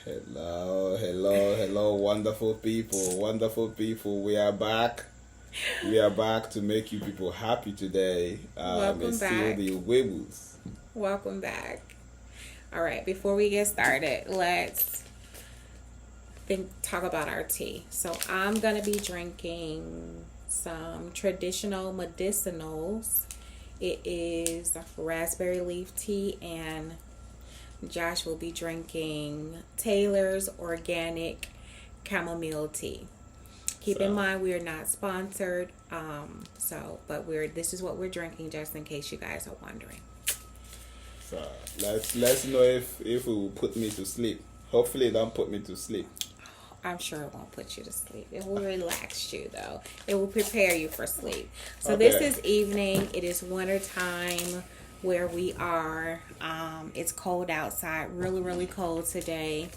Hello, wonderful people. We are back. We are back to make you people happy today. Welcome It's still back. the Weebles. Welcome back. All right, before we get started, let's talk about our tea. So I'm gonna be drinking some traditional medicinals. It is raspberry leaf tea, and Josh will be drinking Taylor's organic chamomile tea. Keep in mind we are not sponsored, but this is what we're drinking just in case you guys are wondering. So let's know if it will put me to sleep. Hopefully, it don't put me to sleep. I'm sure it won't put you to sleep. It will relax you, though. It will prepare you for sleep. So Okay. this is evening. It is winter time where we are. It's cold outside. Really, really cold today.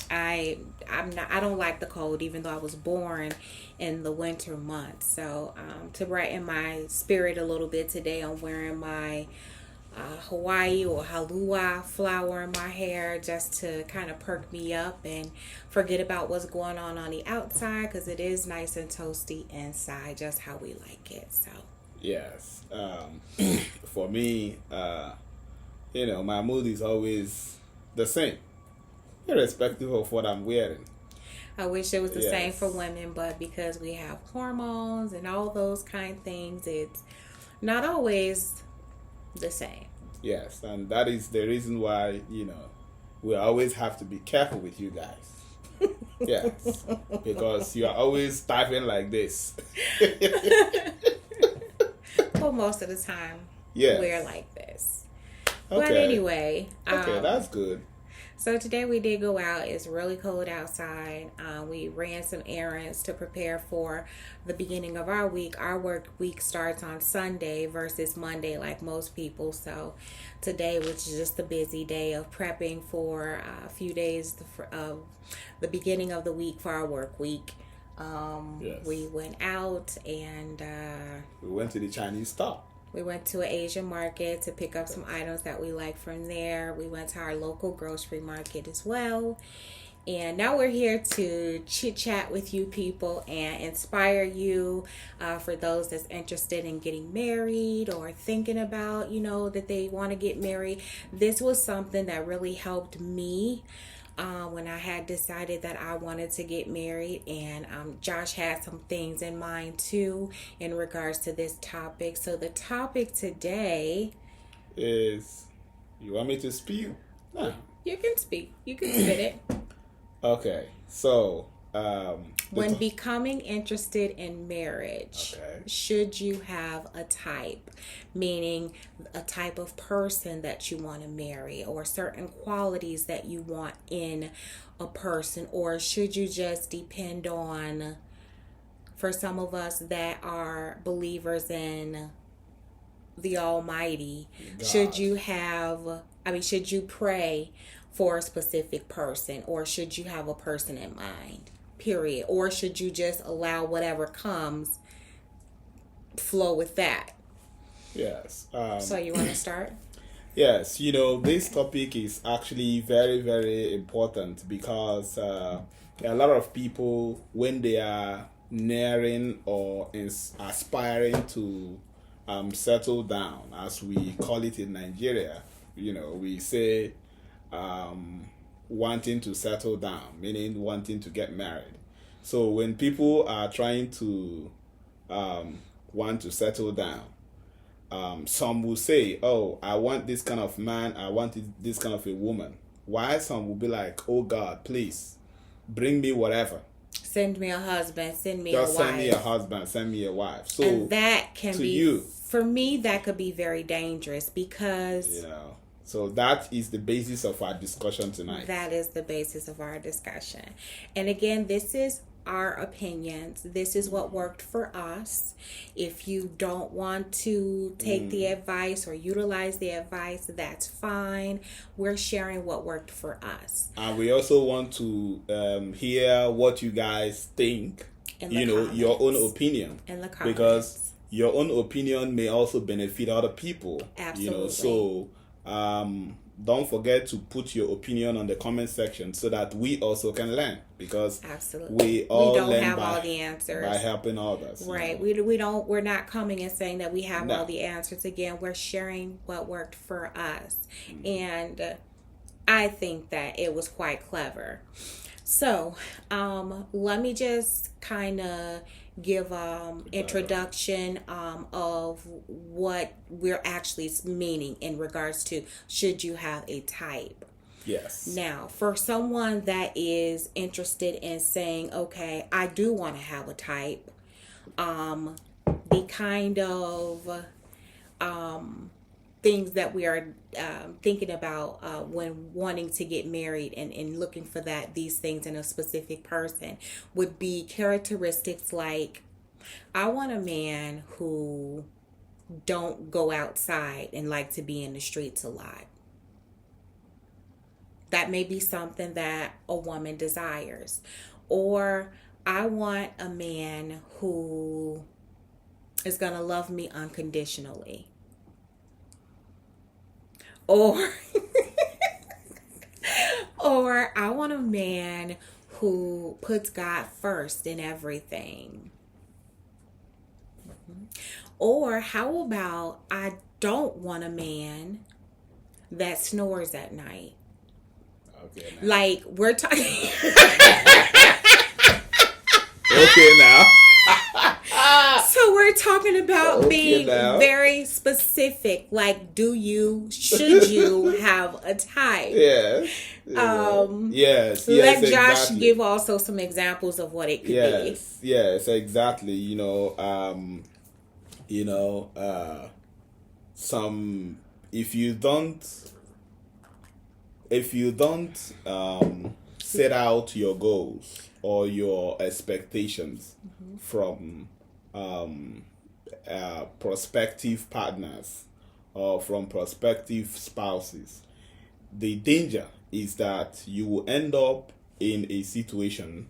I don't like the cold, even though I was born in the winter months. So to brighten my spirit a little bit today, I'm wearing my Hawaii or halua flower in my hair just to kind of perk me up and forget about what's going on the outside, because it is nice and toasty inside, just how we like it. So Yes. For me, my mood is always the same, irrespective of what I'm wearing. I wish it was the same Yes. for women, but because we have hormones and all those kind of things, it's not always the same. Yes, and that is the reason why, we always have to be careful with you guys. Yes, because you are always typing like this. Well, most of the time, Yes. we're like this. Okay. But anyway, Okay, that's good. so today we did go out. It's really cold outside. We ran some errands to prepare for the beginning of our week. Our work week starts on Sunday versus Monday, like most people. So today, which is just a busy day of prepping for a few days of the beginning of the week for our work week. Yes. We went out and We went to the Chinese store. we went to an Asian market to pick up some items that we like from there. We went to our local grocery market as well. And now we're here to chit chat with you people and inspire you for those that's interested in getting married or thinking about, that they want to get married. This was something that really helped me when I had decided that I wanted to get married, and Josh had some things in mind too in regards to this topic. So the topic today Is you want me to spew? No. you can speak, you can spit it. Okay, so When becoming interested in marriage, Okay. should you have a type? Meaning a type of person that you want to marry, or certain qualities that you want in a person, or should you just depend on, for some of us that are believers in the Almighty, God. should you pray for a specific person, or should you have a person in mind? Period. Or should you just allow whatever comes flow with that? Yes. So you want to start? Yes, this topic is actually very, very important because a lot of people, when they are nearing or aspiring to settle down, as we call it in Nigeria, we say wanting to settle down, meaning wanting to get married. So when people are trying to want to settle down, some will say, "Oh, I want this kind of man. I want this kind of a woman." While some will be like, "Oh God, please, bring me whatever. Send me a husband. Send me Just a wife. send me a husband. Send me a wife." So And that can to be, you, for me, that could be very dangerous, because so that is the basis of our discussion tonight. that is the basis of our discussion. And again, this is our opinions. This is what worked for us. If you don't want to take the advice or utilize the advice, that's fine. We're sharing what worked for us. And we also want to hear what you guys think. In the Your own comments. opinion. In the comments. Because your own opinion may also benefit other people. Absolutely. So Don't forget to put your opinion on the comment section so that we also can learn, because Absolutely. we all don't learn have by, all the answers by helping others. Right. You know? We're not coming and saying that we have No. all the answers. Again, we're sharing what worked for us. And I think that it was quite clever. So, let me just kind of give introduction of what we're actually meaning in regards to should you have a type. Yes. Now, for someone that is interested in saying, okay, I do want to have a type, the kind of things that we are thinking about when wanting to get married and looking for these things in a specific person would be characteristics like, I want a man who don't go outside and like to be in the streets a lot. That may be something that a woman desires. Or I want a man who is going to love me unconditionally. Or I want a man who puts God first in everything. Or how about I don't want a man that snores at night. Okay. Now. Like we're talking. Okay now. So we're talking about being very specific. Like, should you have a type? Yes. Yes. Let Josh exactly. give also some examples of what it could be. Yes, exactly. Some if you don't set out your goals or your expectations from prospective partners or from prospective spouses, the danger is that you will end up in a situation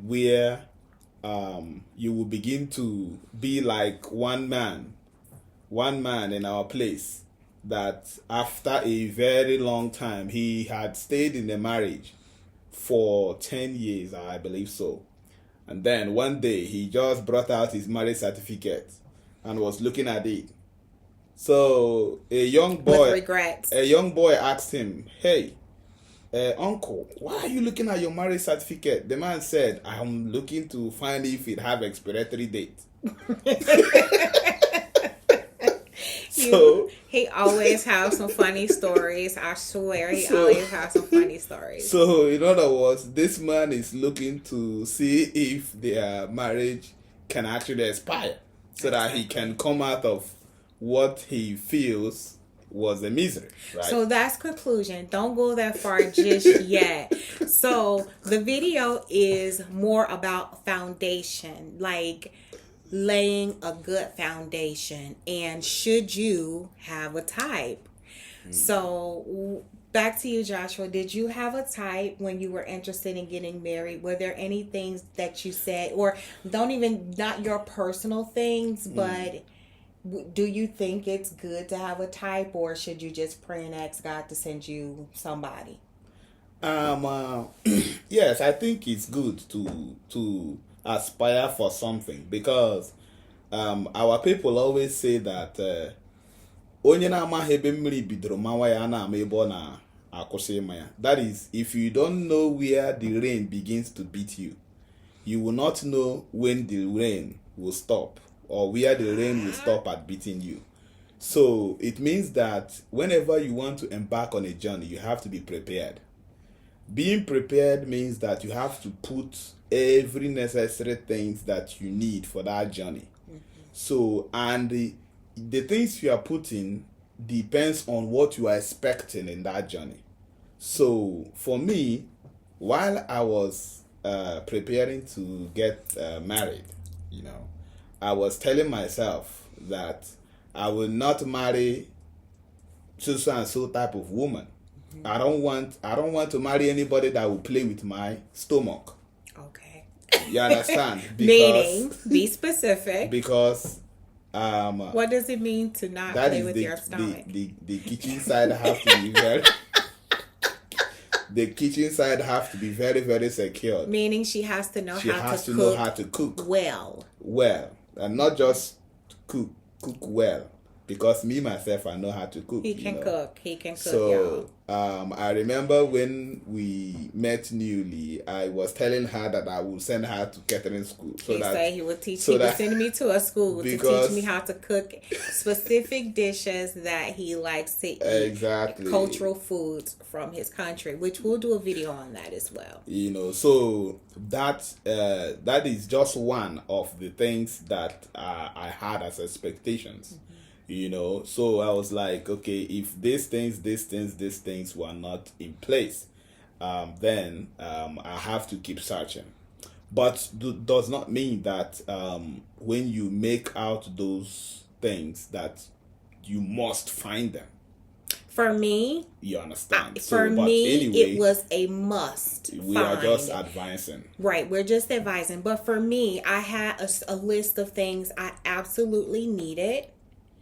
where you will begin to be like one man in our place, that after a very long time, he had stayed in the marriage for 10 years, I believe so. And then one day he just brought out his marriage certificate and was looking at it. So a young boy asked him, "Hey, uncle, why are you looking at your marriage certificate?" The man said, "I'm looking to find if it have expiration date." So he always has some funny stories. I swear, he always has some funny stories. So, in other words, this man is looking to see if their marriage can actually expire, so that he can come out of what he feels was a misery. Right? So that's conclusion. Don't go that far just yet. So the video is more about foundation, like laying a good foundation, and should you have a type. So back to you, Joshua. Did you have a type when you were interested in getting married? Were there any things that you said, or not your personal things, but do you think it's good to have a type, or should you just pray and ask God to send you somebody? Yes, I think it's good to aspire for something, because our people always say that onye na-amaghị ebe mmiri bidoro mawa ya na-ama ebe ọ na-akwụsị ịma ya. That is, if you don't know where the rain begins to beat you, you will not know when the rain will stop, or where the rain will stop at beating you. So it means that whenever you want to embark on a journey, you have to be prepared. Being prepared means that you have to put every necessary things that you need for that journey. So, and the things you are putting depends on what you are expecting in that journey. So for me, while I was preparing to get married, I was telling myself that I will not marry so and so type of woman. I don't want to marry anybody that will play with my stomach. Okay. You understand? Meaning, be specific. Because What does it mean to not play with your stomach? The kitchen side have to be very. The kitchen side have to be very, very secure. Meaning she has to know know how to cook well. Well, and not just cook well. Because me myself, I know how to cook. He can cook. He can cook. So, I remember when we met newly, I was telling her that I would send her to catering school. So he said he would teach. He would send me to a school to teach me how to cook specific dishes that he likes to eat. Exactly. Cultural foods from his country, which we'll do a video on that as well. So that is just one of the things that I had as expectations. Mm-hmm. So I was like, okay, if these things were not in place, then I have to keep searching. But does not mean that when you make out those things that you must find them. For me, you understand. It was a must. We are just advising. Right, we're just advising. But for me, I had a list of things I absolutely needed.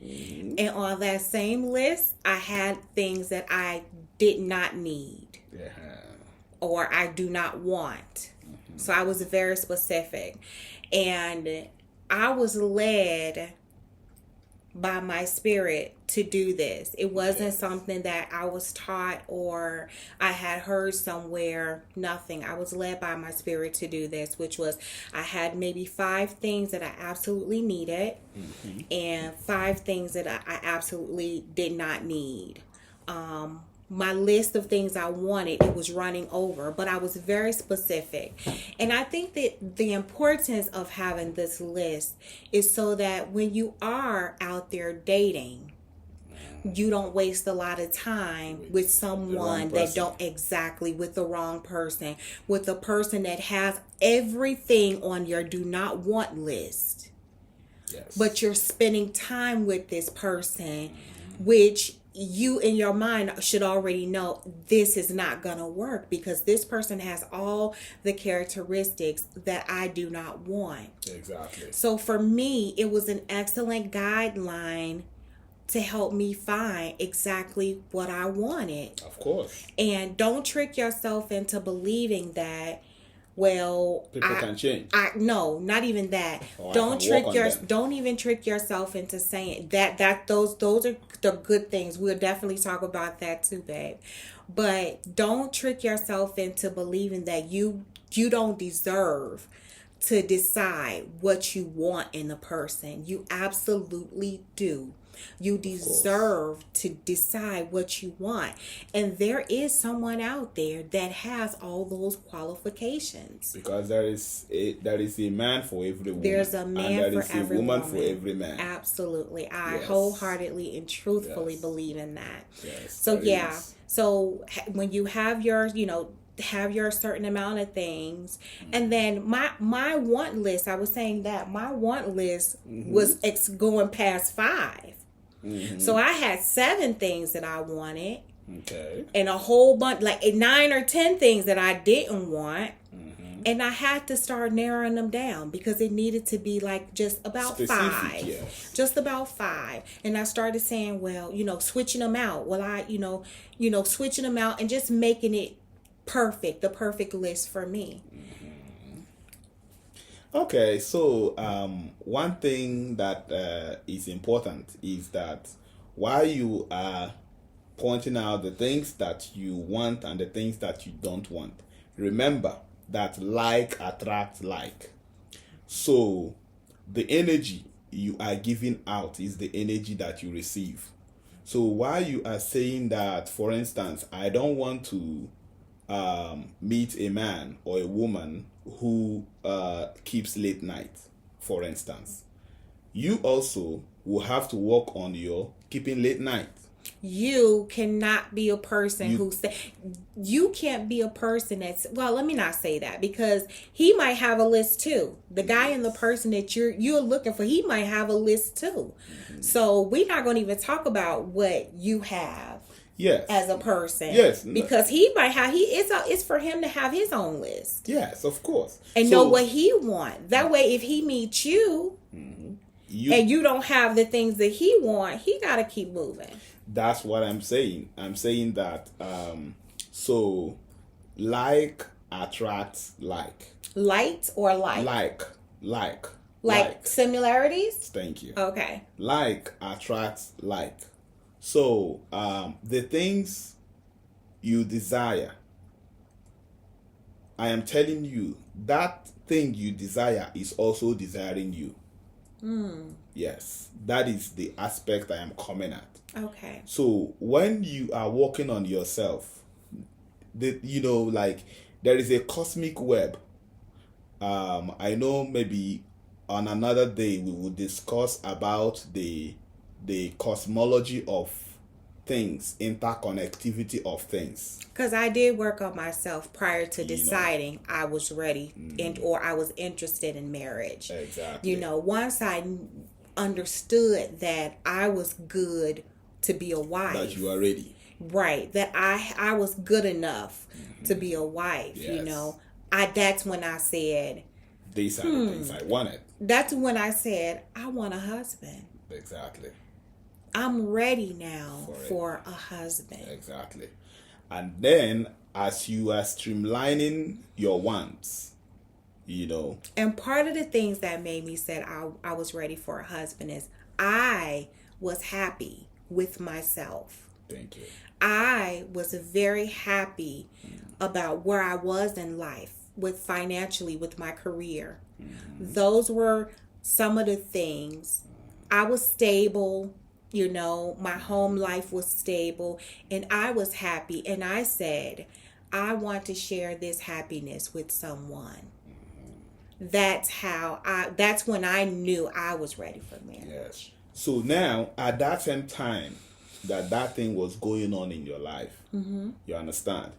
Mm-hmm. And on that same list, I had things that I did not need or I do not want. Mm-hmm. So I was very specific. And I was led by my spirit to do this. It wasn't something that I was taught or I had heard somewhere. Nothing. I was led by my spirit to do this, which was I had maybe 5 things that I absolutely needed and 5 things that I absolutely did not need. My list of things I wanted, it was running over, but I was very specific. And I think that the importance of having this list is so that when you are out there dating, you don't waste a lot of time with someone that with the wrong person, with a person that has everything on your do not want list. Yes. But you're spending time with this person, which you in your mind should already know this is not gonna work because this person has all the characteristics that I do not want. Exactly. So for me, it was an excellent guideline to help me find exactly what I wanted. Of course. And don't trick yourself into believing that, well, people can change. No, not even that. Don't even trick yourself into saying that those are the good things. We'll definitely talk about that too, babe. But don't trick yourself into believing that you don't deserve to decide what you want in a person. You absolutely do. You deserve to decide what you want. And there is someone out there that has all those qualifications. Because there is a man for every woman. There's a man for every woman. For every man. Absolutely. I wholeheartedly and truthfully believe in that. Yes, so So when you have your, have your certain amount of things, and then my want list, I was saying that my want list was going past 5. So I had 7 things that I wanted. Okay. And a whole bunch, like 9 or 10 things that I didn't want. And I had to start narrowing them down because it needed to be like just about specific, 5. Yes. Just about 5. And I started saying, well, switching them out. Well, switching them out and just making it perfect, the perfect list for me. Okay, so one thing that is important is that while you are pointing out the things that you want and the things that you don't want, remember that like attracts like. So the energy you are giving out is the energy that you receive. So while you are saying that, for instance, I don't want to meet a man or a woman who keeps late night, for instance, you also will have to work on your keeping late night. You cannot be a person you can't be a person that's, well, let me not say that, because he might have a list too. The guy and the person that you're looking for, he might have a list too. So we're not going to even talk about what you have. Yes. As a person. Yes. Because he might have, it's for him to have his own list. Yes, of course. And know what he wants. That way, if he meets you, and you don't have the things that he want, he got to keep moving. That's what I'm saying. I'm saying that so like attracts like. Light or like? Like similarities? Thank you. Okay. Like attracts like. So the things you desire, I am telling you, that thing you desire is also desiring you. Yes, that is the aspect I am coming at. Okay. So when you are working on yourself, like there is a cosmic web. I know maybe on another day we will discuss about the cosmology of things, interconnectivity of things. Because I did work on myself prior to deciding I was ready or I was interested in marriage. Exactly. Once I understood that I was good to be a wife. That you are ready. Right. That I was good enough to be a wife, Yes. That's when I said, these are the things I wanted. That's when I said, I want a husband. Exactly. I'm ready now for a husband. Exactly. And then as you are streamlining your wants, And part of the things that made me say I was ready for a husband is I was happy with myself. Thank you. I was very happy about where I was in life, financially, with my career. Those were some of the things. I was stable, my home life was stable, and I was happy. And I said, I want to share this happiness with someone. That's when I knew I was ready for marriage. Yes. So now, at that same time that thing was going on in your life, you understand,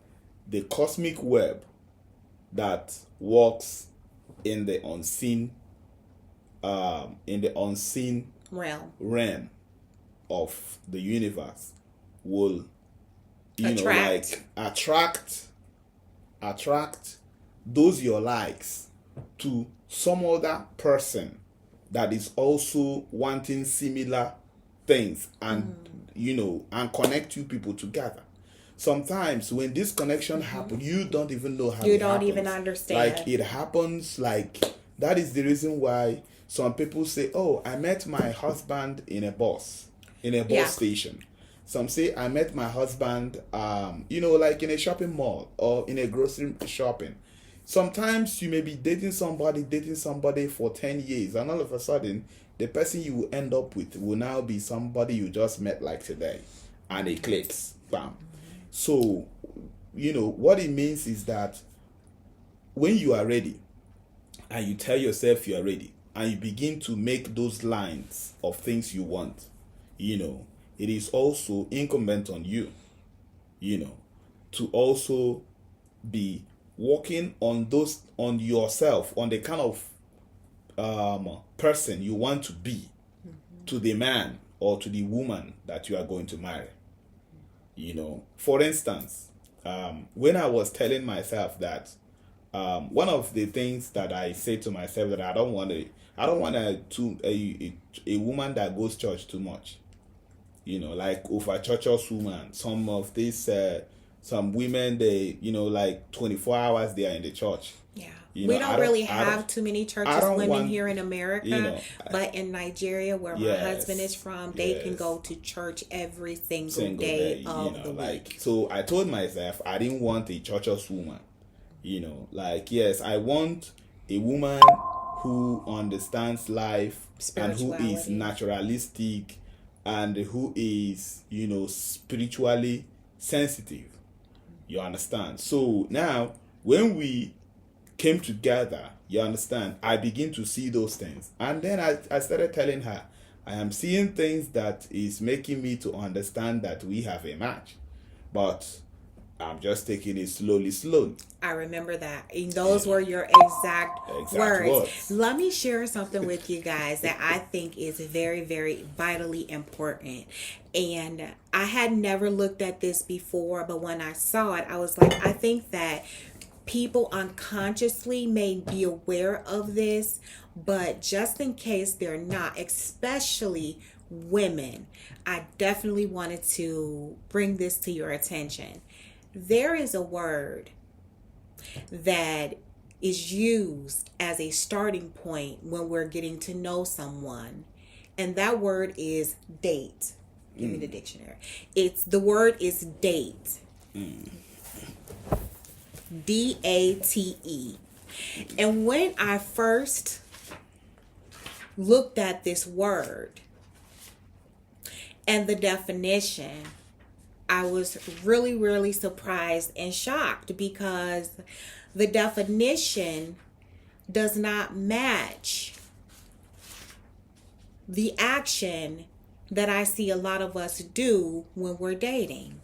the cosmic web that works in the unseen realm of the universe will attract those your likes to some other person that is also wanting similar things, and and connect you people together. Sometimes when this connection happens, you don't even know how you it don't happens. even understand. Like it happens, like that is the reason why some people say, oh, I met my husband in a bus station. Some say I met my husband like in a shopping mall or in a grocery shopping. Sometimes you may be dating somebody for 10 years, and all of a sudden the person you will end up with will now be somebody you just met like today, and it clicks. Bam. So, what it means is that when you are ready and you tell yourself you are ready and you begin to make those lines of things you want, it is also incumbent on you, to also be working on yourself, on the kind of person you want to be to the man or to the woman that you are going to marry. For instance, when I was telling myself that one of the things that I say to myself that I don't want a woman that goes church too much, like over church's woman. Some of these some women, they like 24 hours they are in the church. Yeah. We don't really have too many churches women here in America, but in Nigeria, where my husband is from, they can go to church every single day of the week. So I told myself I didn't want a church's woman. Yes, I want a woman who understands life and who is naturalistic and who is, spiritually sensitive. You understand? So now when we came together, you understand, I begin to see those things. And then I started telling her, I am seeing things that is making me to understand that we have a match. But I'm just taking it slowly. I remember that. And those were your exact words. Let me share something with you guys that I think is very, very vitally important. And I had never looked at this before, but when I saw it, I was like, I think that people unconsciously may be aware of this, but just in case they're not, especially women, I definitely wanted to bring this to your attention. There is a word that is used as a starting point when we're getting to know someone, and that word is date. Give me the dictionary. The word is date. D-A-T-E. And when I first looked at this word and the definition, I was really, really surprised and shocked because the definition does not match the action that I see a lot of us do when we're dating.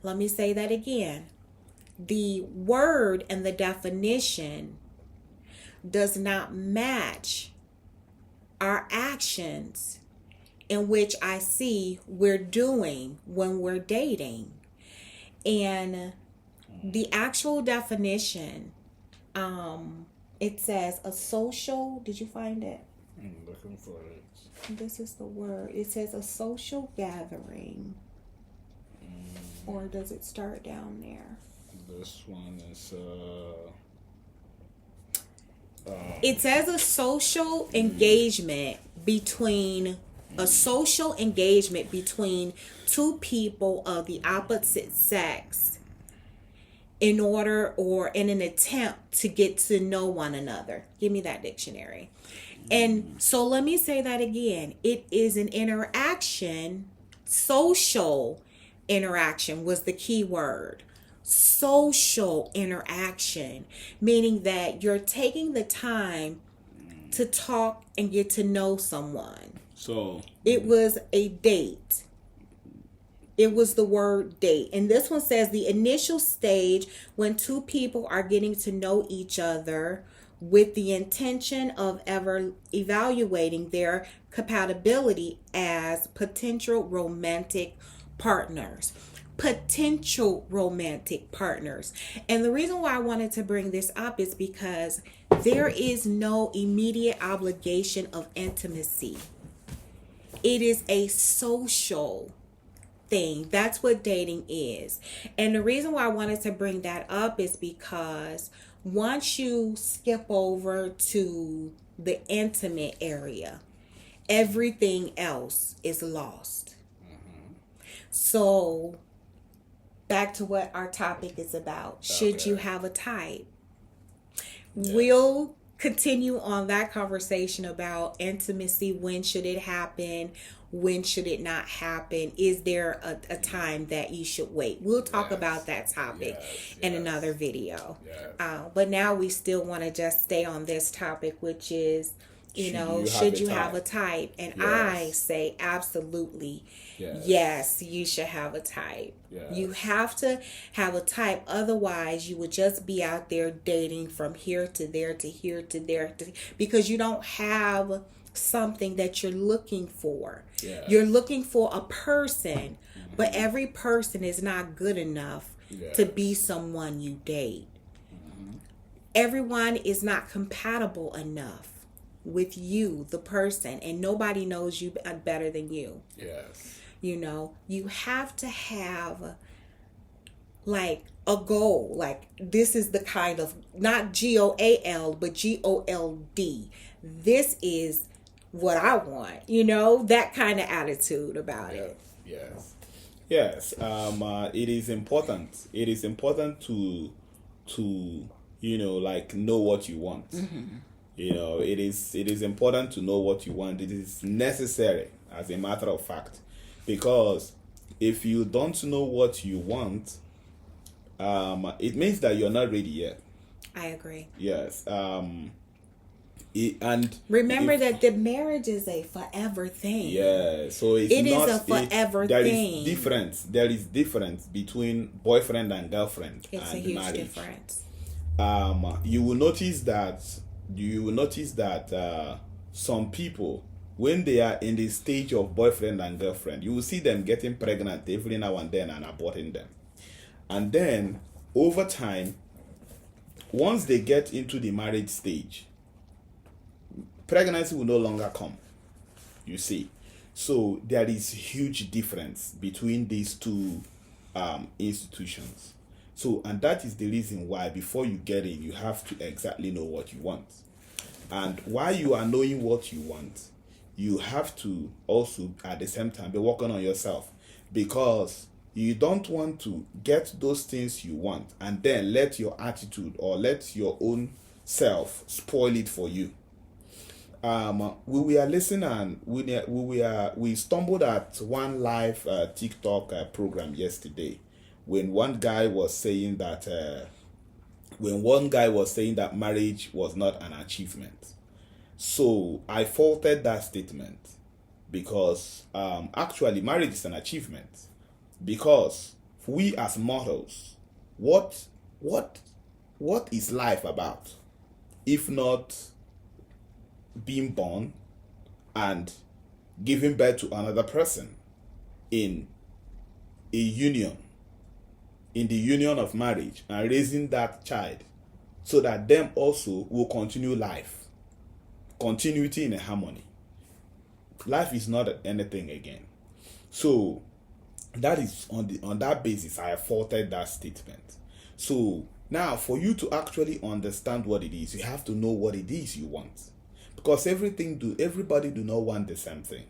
Let me say that again. The word and the definition does not match our actions in which I see we're doing when we're dating. And the actual definition, it says a social, did you find it? I'm looking for it. This is the word. It says a social gathering. Or does it start down there? This one is it says a social engagement between two people of the opposite sex in order or in an attempt to get to know one another. Give me that dictionary. And so let me say that again. It is an interaction. Social interaction was the key word. Social interaction, meaning that you're taking the time to talk and get to know someone. so It was a date. It was the word date. And this one says the initial stage when two people are getting to know each other with the intention of ever evaluating their compatibility as potential romantic partners. Potential romantic partners. And the reason why I wanted to bring this up is because there is no immediate obligation of intimacy. It is a social thing. That's what dating is. And the reason why I wanted to bring that up is because once you skip over to the intimate area, everything else is lost. So back to what our topic is about. Should you have a type? Yeah. We'll continue on that conversation about intimacy. When should it happen? When should it not happen? Is there a time that you should wait? We'll talk about that topic in another video. But now we still want to just stay on this topic, which is, should you have a type? And I say absolutely. Yes, you should have a type. You have to have a type. Otherwise, you would just be out there dating from here to there to here to there, because you don't have something that you're looking for. You're looking for a person, but every person is not good enough to be someone you date. Everyone is not compatible enough with you, the person, and nobody knows you better than you. You have to have like a goal. Like, this is the kind of, not GOAL, but GOLD. This is what I want, that kind of attitude about it. Yes. It is important. It is important to know what you want. It is important to know what you want. It is necessary, as a matter of fact, because if you don't know what you want, it means that you're not ready yet. I agree. Yes. And remember that the marriage is a forever thing. Yeah, so it is a forever thing. There is difference between boyfriend and girlfriend. It's and a huge marriage. difference. You will notice that some people, when they are in the stage of boyfriend and girlfriend, you will see them getting pregnant every now and then and aborting them. And then over time, once they get into the marriage stage, pregnancy will no longer come. You see, so there is huge difference between these two institutions. So, and that is the reason why before you get in, you have to exactly know what you want. And while you are knowing what you want, you have to also at the same time be working on yourself, because you don't want to get those things you want and then let your attitude or let your own self spoil it for you. We were listening and we stumbled at one live TikTok program yesterday when one guy was saying that marriage was not an achievement. So I faulted that statement, because actually marriage is an achievement, because we as mortals, what is life about if not being born and giving birth to another person in a union, in the union of marriage, and raising that child so that them also will continue life, continuity in a harmony. Life is not anything again. So that is on that basis I faulted that statement. So now for you to actually understand what it is, you have to know what it is you want, because everybody do not want the same thing.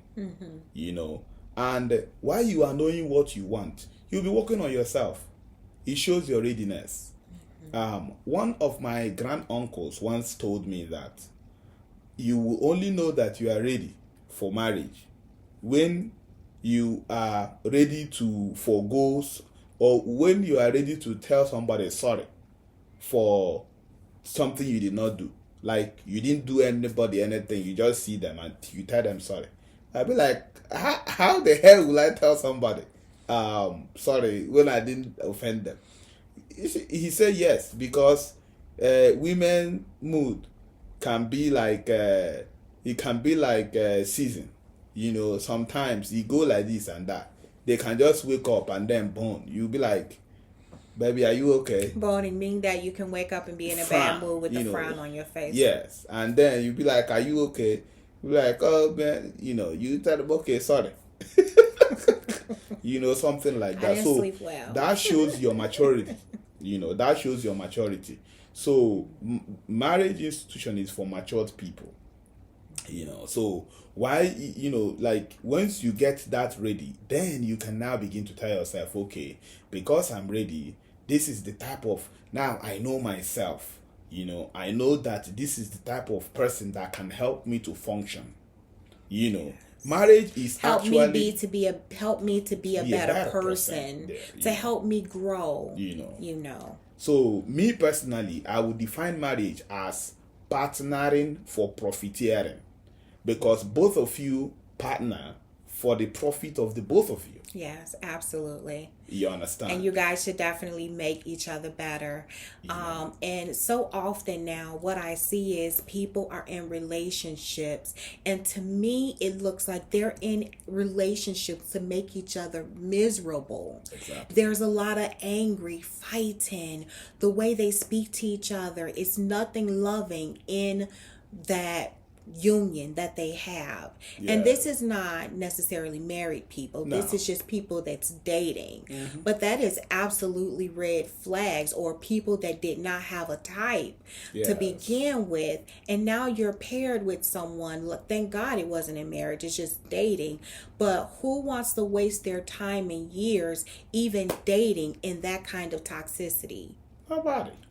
And while you are knowing what you want, you'll be working on yourself. It shows your readiness. One of my grand uncles once told me that you will only know that you are ready for marriage when you are ready to forgo, or when you are ready to tell somebody sorry for something you did not do. Like you didn't do anybody anything, you just see them and you tell them sorry. I'd be like, how the hell will I tell somebody sorry when I didn't offend them? He said yes, because women mood can be like it can be like season. Sometimes you go like this and that. They can just wake up and then boom. You'll be like, baby, are you okay? Boning mean that you can wake up and be in a bad mood with a frown on your face. Yes. And then you'll be like, are you okay? You'll be like, oh man, you tell them, okay, sorry. Something like that. I didn't sleep well. That shows your maturity. That shows your maturity. So marriage institution is for matured people. So why, like once you get that ready, then you can now begin to tell yourself, okay, because I'm ready, this is the type of, now I know myself, I know that this is the type of person that can help me to function. Marriage is help actually me to be a better person. To help me grow. So me personally, I would define marriage as partnering for profiteering, because both of you partner for the profit of the both of you. Yes, absolutely. You understand? And you guys should definitely make each other better. Yeah. And so often now what I see is people are in relationships, and to me it looks like they're in relationships to make each other miserable. Exactly. There's a lot of angry fighting. The way they speak to each other, it's nothing loving in that union that they have. Yeah. And this is not necessarily married people. No. This is just people that's dating. Mm-hmm. But that is absolutely red flags, or people that did not have a type to begin with, and now you're paired with someone. Thank God it wasn't in marriage, it's just dating. But who wants to waste their time and years even dating in that kind of toxicity?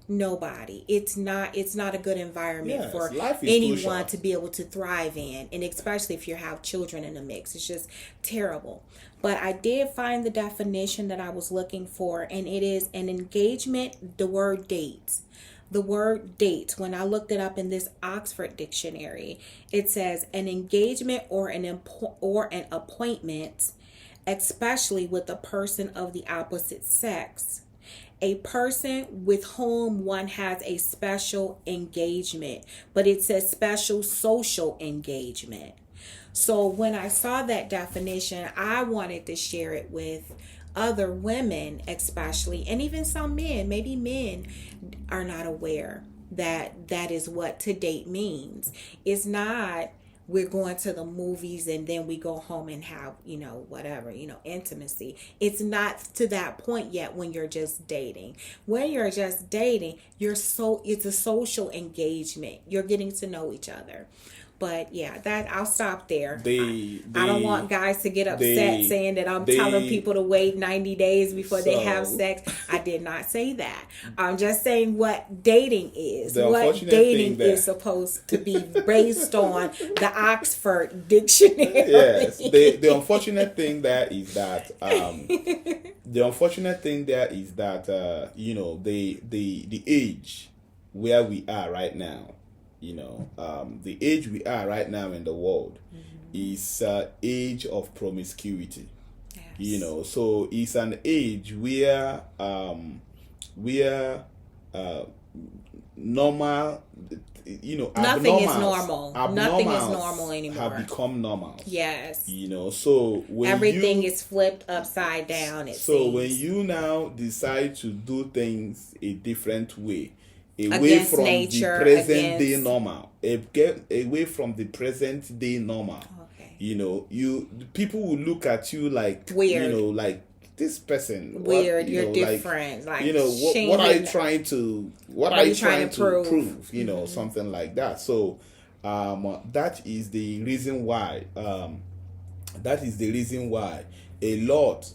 Nobody. It's not a good environment for anyone to be able to thrive in, and especially if you have children in the mix. It's just terrible. But I did find the definition that I was looking for, and it is an engagement, the word date. The word date, when I looked it up in this Oxford dictionary, it says an engagement or an appointment, especially with a person of the opposite sex. A person with whom one has a special engagement, but it says special social engagement. So when I saw that definition, I wanted to share it with other women, especially, and even some men, maybe men, are not aware that that is what to date means. It's not we're going to the movies and then we go home and have, whatever, intimacy. It's not to that point yet when you're just dating. When you're just dating, it's a social engagement. You're getting to know each other. But yeah, that I'll stop there. I don't want guys to get upset saying that I'm telling people to wait 90 days before they have sex. I did not say that. I'm just saying what dating is. What dating is supposed to be based on the Oxford Dictionary. Yes. The unfortunate thing there is that the age where we are right now. The age we are right now in the world is age of promiscuity. Yes. So it's an age where normal, nothing is normal. Nothing is normal anymore. Have become normal. Yes. So when everything is flipped upside down. So when you now decide to do things a different way, away from nature, the present day normal, away from the present day normal. Okay. People will look at you like weird. Like this person weird. You're different. What are you trying to prove? Something like that. So that is the reason why. A lot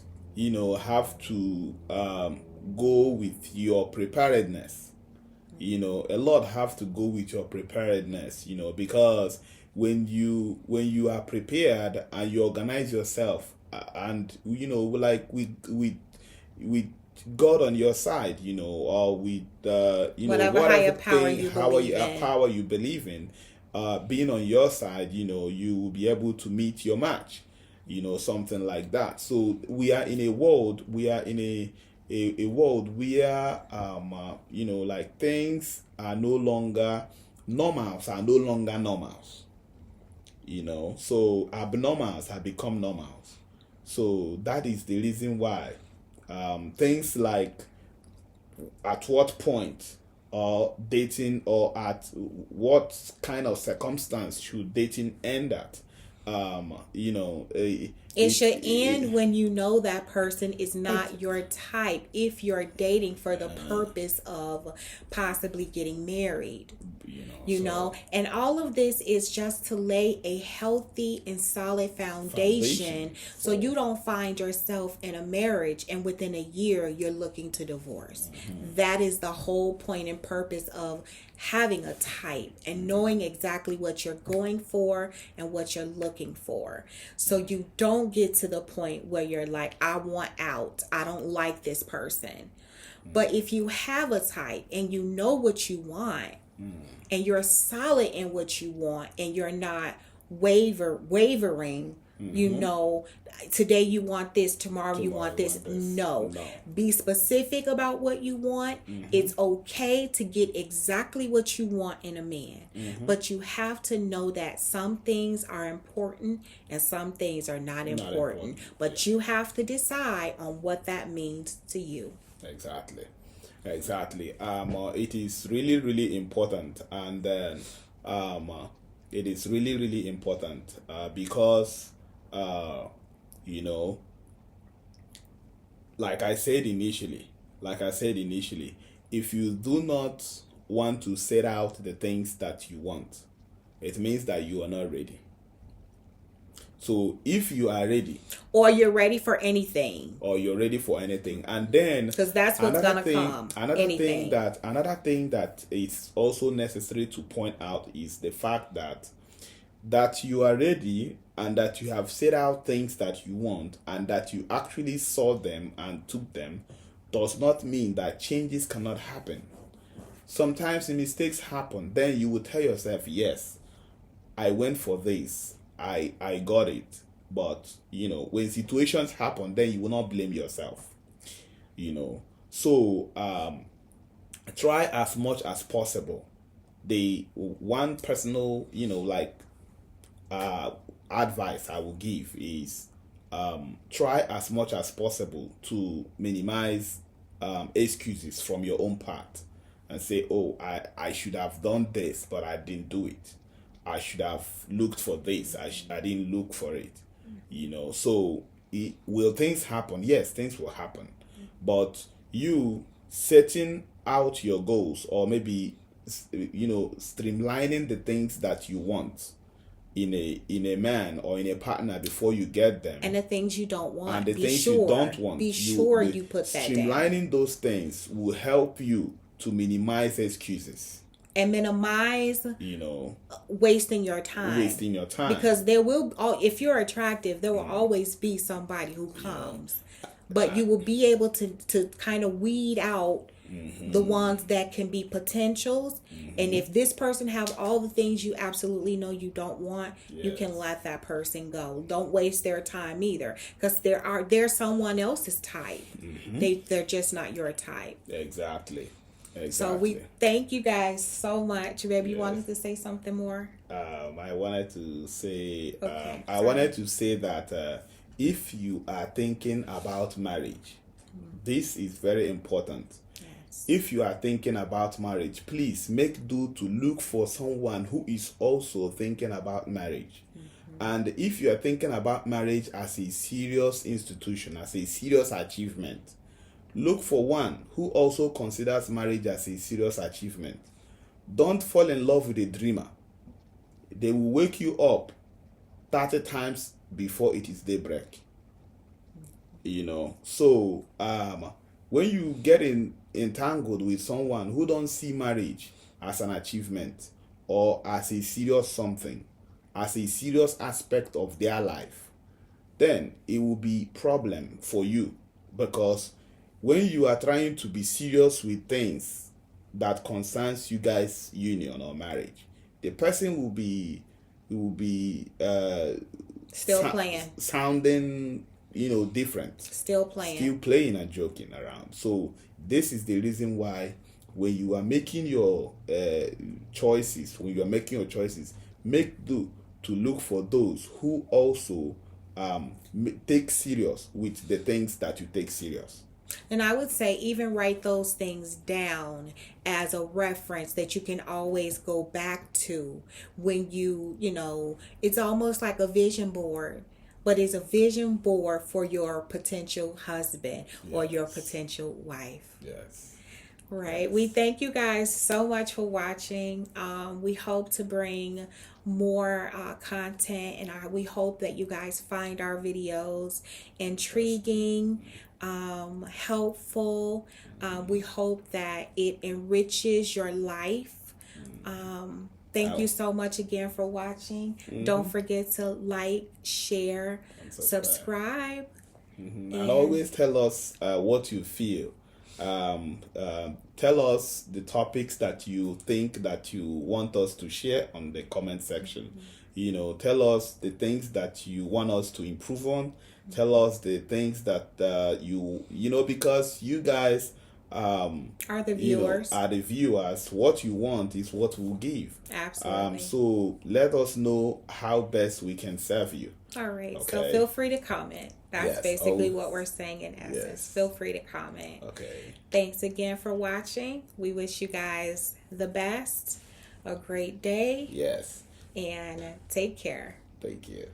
have to go with your preparedness. A lot have to go with your preparedness, because when you are prepared and you organize yourself and like with God on your side, or with whatever higher power you believe in, being on your side, you will be able to meet your match, something like that. So we are in a world where like things are no longer normals, so abnormals have become normals. So that is the reason why things like at what point or dating, or at what kind of circumstance should dating end at, it should end when you know that person is not your type, if you're dating for the purpose of possibly getting married. And all of this is just to lay a healthy and solid foundation so you don't find yourself in a marriage and within a year you're looking to divorce. That is the whole point and purpose of having a type and knowing exactly what you're going for and what you're looking for, so you don't get to the point where you're like, I want out, I don't like this person. But if you have a type and you know what you want, and you're solid in what you want, and you're not wavering, today you want this, tomorrow you want this. No. Be specific about what you want. It's okay to get exactly what you want in a man, but you have to know that some things are important and some things are not important. But you have to decide on what that means to you. Exactly. It is really, really important, and then it is really, really important because like I said initially, if you do not want to set out the things that you want, it means that you are not ready. So if you are ready, or you're ready for anything, and then because that's what's gonna come. Another thing that is also necessary to point out is the fact that you are ready, and that you have set out things that you want, and that you actually saw them and took them, does not mean that changes cannot happen. Sometimes the mistakes happen. Then you will tell yourself, yes, I went for this, I got it. But when situations happen, then you will not blame yourself. So try as much as possible. The one personal advice I will give is try as much as possible to minimize excuses from your own part and say, oh, I should have done this, but I didn't do it. I should have looked for this. I didn't look for it. So will things happen? Yes, things will happen. But you setting out your goals, or maybe streamlining the things that you want in a man or in a partner before you get them, and the things you don't want, and the things you don't want, be sure you put that down. Streamlining those things will help you to minimize excuses and minimize wasting your time. Because there will, if you're attractive, there will always be somebody who comes, but you will be able to kind of weed out the ones that can be potentials. And if this person have all the things you absolutely know you don't want, you can let that person go. Don't waste their time either, because they're someone else's type. They're just not your type. Exactly. So we thank you guys so much. Baby, you wanted to say something more? I wanted to say that if you are thinking about marriage, this is very important. If you are thinking about marriage, please make do to look for someone who is also thinking about marriage. And if you are thinking about marriage as a serious institution, as a serious achievement, look for one who also considers marriage as a serious achievement. Don't fall in love with a dreamer. They will wake you up 30 times before it is daybreak. So when you get entangled with someone who don't see marriage as an achievement or as a serious something, as a serious aspect of their life, then it will be problem for you. Because when you are trying to be serious with things that concerns you guys' union or marriage, the person will be still playing, sounding different, still playing and joking around. So this is the reason why when you are making your choices, make do to look for those who also take serious with the things that you take serious. And I would say even write those things down as a reference that you can always go back to when it's almost like a vision board, but it's a vision board for your potential husband or your potential wife. Yes. Right. Yes. We thank you guys so much for watching. We hope to bring more content, and we hope that you guys find our videos intriguing, helpful. We hope that it enriches your life. Thank you so much again for watching. Don't forget to like, share, subscribe. And always tell us what you feel. Tell us the topics that you think that you want us to share on the comment section. Tell us the things that you want us to improve on. Tell us the things that because you guys are the viewers. What you want is what we'll give. Absolutely. So let us know how best we can serve you. All right. Okay. So feel free to comment. That's basically what we're saying in essence. Yes. Feel free to comment. Okay. Thanks again for watching. We wish you guys the best, a great day. Yes. And take care. Thank you.